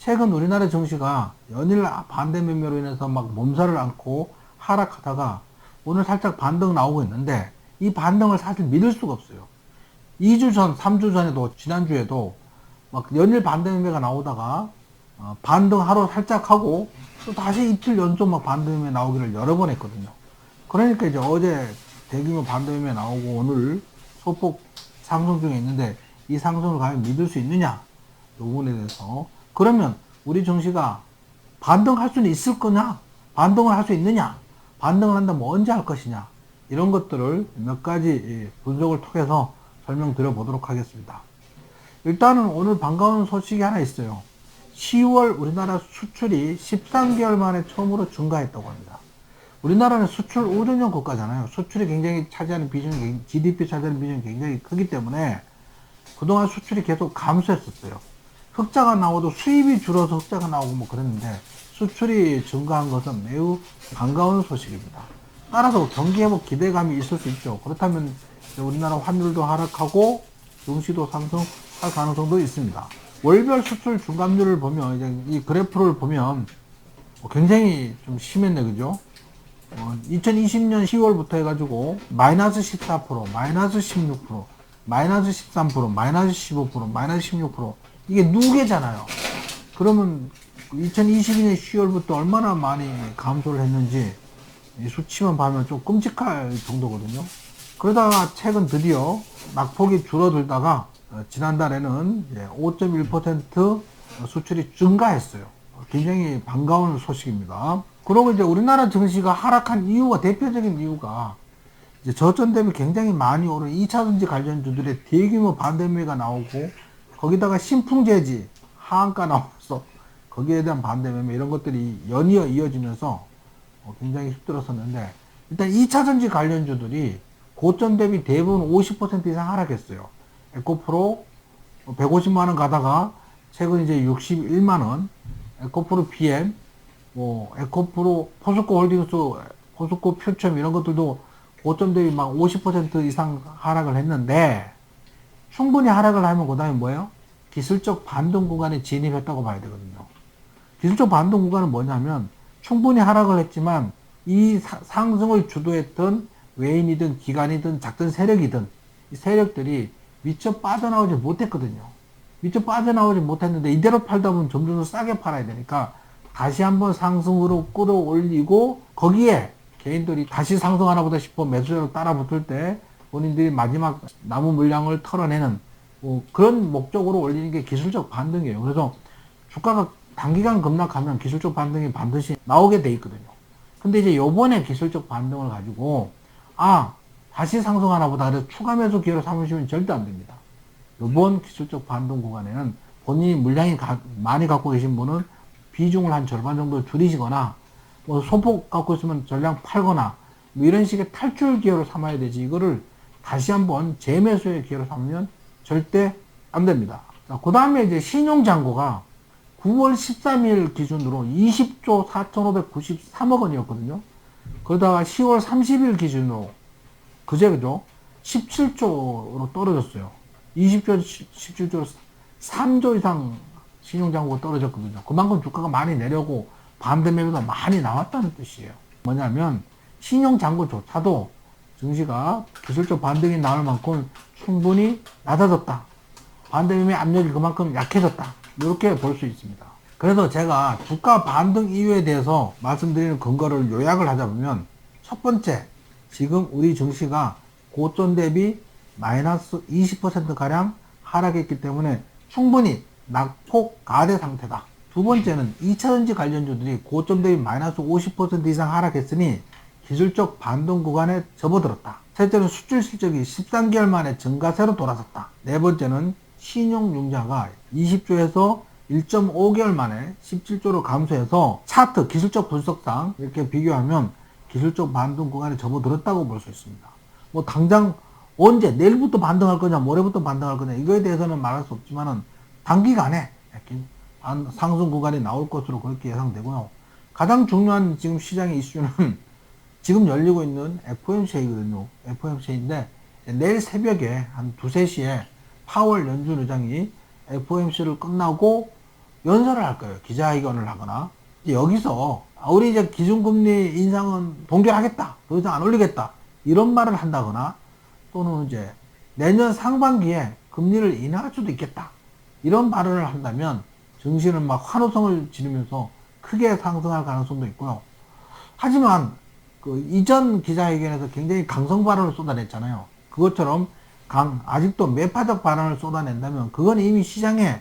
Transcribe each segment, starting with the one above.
최근 우리나라 증시가 연일 반대 매매로 인해서 막 몸살을 앓고 하락하다가 오늘 살짝 반등 나오고 있는데 이 반등을 사실 믿을 수가 없어요. 2주 전, 3주 전에도 지난주에도 막 연일 반대 매매가 나오다가 반등 하루 살짝 하고 또 다시 이틀 연속 막 반대 매매 나오기를 여러 번 했거든요. 그러니까 이제 어제 대규모 반대 매매 나오고 오늘 소폭 상승 중에 있는데 이 상승을 과연 믿을 수 있느냐? 이 부분에 대해서 그러면 우리 증시가 반등할 수는 있을 거냐? 반등을 할 수 있느냐? 반등을 한다면 언제 할 것이냐? 이런 것들을 몇 가지 분석을 통해서 설명드려 보도록 하겠습니다. 일단은 오늘 반가운 소식이 하나 있어요. 10월 우리나라 수출이 13개월 만에 처음으로 증가했다고 합니다. 우리나라는 수출 우전형 국가잖아요. 수출이 굉장히 차지하는 비중이, GDP 차지하는 비중이 굉장히 크기 때문에 그동안 수출이 계속 감소했었어요. 흑자가 나오도 수입이 줄어서 흑자가 나오고 뭐 그랬는데 수출이 증가한 것은 매우 반가운 소식입니다. 따라서 경기 회복 기대감이 있을 수 있죠. 그렇다면 우리나라 환율도 하락하고 증시도 상승할 가능성도 있습니다. 월별 수출 중감률을 보면 이제 이 그래프를 보면 굉장히 좀 심했네, 그죠? 2020년 10월부터 해가지고 마이너스 14%, 마이너스 16%, 마이너스 13%, 마이너스 15%, 마이너스 16% 이게 누계잖아요. 그러면 2022년 10월부터 얼마나 많이 감소를 했는지 이 수치만 보면 좀 끔찍할 정도거든요. 그러다가 최근 드디어 낙폭이 줄어들다가 지난달에는 5.1% 수출이 증가했어요. 굉장히 반가운 소식입니다. 그리고 이제 우리나라 증시가 하락한 이유가, 대표적인 이유가 이제 저점 대비 굉장히 많이 오른 2차전지 관련주들의 대규모 반대매가 나오고 거기다가 신풍재지 하한가 나와서 거기에 대한 반대매매 이런 것들이 연이어 이어지면서 굉장히 힘들었었는데 일단 2차전지 관련주들이 고점 대비 대부분 50% 이상 하락했어요. 에코프로 150만원 가다가 최근 이제 61만원, 에코프로 PM, 에코프로, 포스코 홀딩스, 포스코 퓨처 이런 것들도 고점 대비 막 50% 이상 하락을 했는데 충분히 하락을 하면 그 다음에 뭐예요? 기술적 반등 구간에 진입했다고 봐야 되거든요. 기술적 반등 구간은 뭐냐면 충분히 하락을 했지만 이 상승을 주도했던 외인이든 기관이든 작전 세력이든 이 세력들이 미처 빠져나오지 못했거든요. 미처 빠져나오지 못했는데 이대로 팔다 보면 점점 더 싸게 팔아야 되니까 다시 한번 상승으로 끌어올리고 거기에 개인들이 다시 상승하나 보다 싶어 매수자로 따라 붙을 때 본인들이 마지막 남은 물량을 털어내는 그런 목적으로 올리는 게 기술적 반등이에요. 그래서 주가가 단기간 급락하면 기술적 반등이 반드시 나오게 돼 있거든요. 근데 이제 요번에 기술적 반등을 가지고 다시 상승하나 보다 그래서 추가 매수 기회로 삼으시면 절대 안 됩니다. 요번 기술적 반등 구간에는 본인이 물량이 많이 갖고 계신 분은 비중을 한 절반 정도 줄이시거나 소폭 갖고 있으면 전량 팔거나 이런 식의 탈출 기회로 삼아야 되지 이거를 다시 한번 재매수의 기회로 삼으면 절대 안 됩니다. 그 다음에 이제 신용잔고가 9월 13일 기준으로 20조 4,593억 원이었거든요. 그러다가 10월 30일 기준으로 그죠? 17조로 떨어졌어요. 20조, 17조 3조 이상 신용잔고가 떨어졌거든요. 그만큼 주가가 많이 내려고 반대매매가 많이 나왔다는 뜻이에요. 뭐냐면 신용잔고조차도 증시가 기술적 반등이 나올 만큼 충분히 낮아졌다. 반대매매 압력이 그만큼 약해졌다. 이렇게 볼 수 있습니다. 그래서 제가 주가 반등 이유에 대해서 말씀드리는 근거를 요약을 하자 보면 첫 번째, 지금 우리 증시가 고점 대비 마이너스 20%가량 하락했기 때문에 충분히 낙폭 가대 상태다. 두 번째는 2차전지 관련주들이 고점 대비 마이너스 50% 이상 하락했으니 기술적 반등 구간에 접어들었다. 셋째는 수출 실적이 13개월 만에 증가세로 돌아섰다. 네 번째는 신용융자가 20조에서 1.5개월 만에 17조로 감소해서 차트 기술적 분석상 이렇게 비교하면 기술적 반등 구간에 접어들었다고 볼 수 있습니다. 뭐 당장 언제 내일부터 반등할 거냐 모레부터 반등할 거냐 이거에 대해서는 말할 수 없지만은 단기간에 상승 구간이 나올 것으로 그렇게 예상되고요. 가장 중요한 지금 시장의 이슈는 지금 열리고 있는 FOMC이거든요. FOMC인데 내일 새벽에 한 2, 3시에 파월 연준 의장이 FOMC를 끝나고 연설을 할 거예요. 기자회견을 하거나. 이제 여기서 우리 이제 기준금리 인상은 동결하겠다. 더 이상 안 올리겠다. 이런 말을 한다거나 또는 이제 내년 상반기에 금리를 인하할 수도 있겠다. 이런 발언을 한다면 증시는 막 환호성을 지르면서 크게 상승할 가능성도 있고요. 하지만 그 이전 기자회견에서 굉장히 강성 발언을 쏟아냈잖아요. 그것처럼 아직도 매파적 발언을 쏟아낸다면 그건 이미 시장에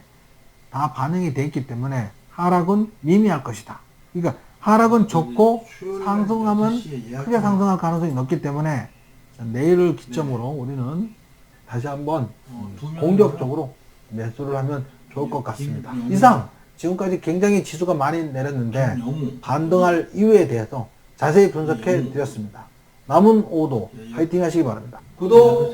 다 반영이 돼 있기 때문에 하락은 미미할 것이다. 그러니까 하락은 적고 상승하면 크게 상승할 가능성이 높기 때문에 내일을 기점으로 우리는 다시 한번 공격적으로 매수를 하면 좋을 것 같습니다. 이상 지금까지 굉장히 지수가 많이 내렸는데 반등할 이유에 대해서 자세히 분석해 드렸습니다. 남은 오도 파이팅 하시기 바랍니다. 구독!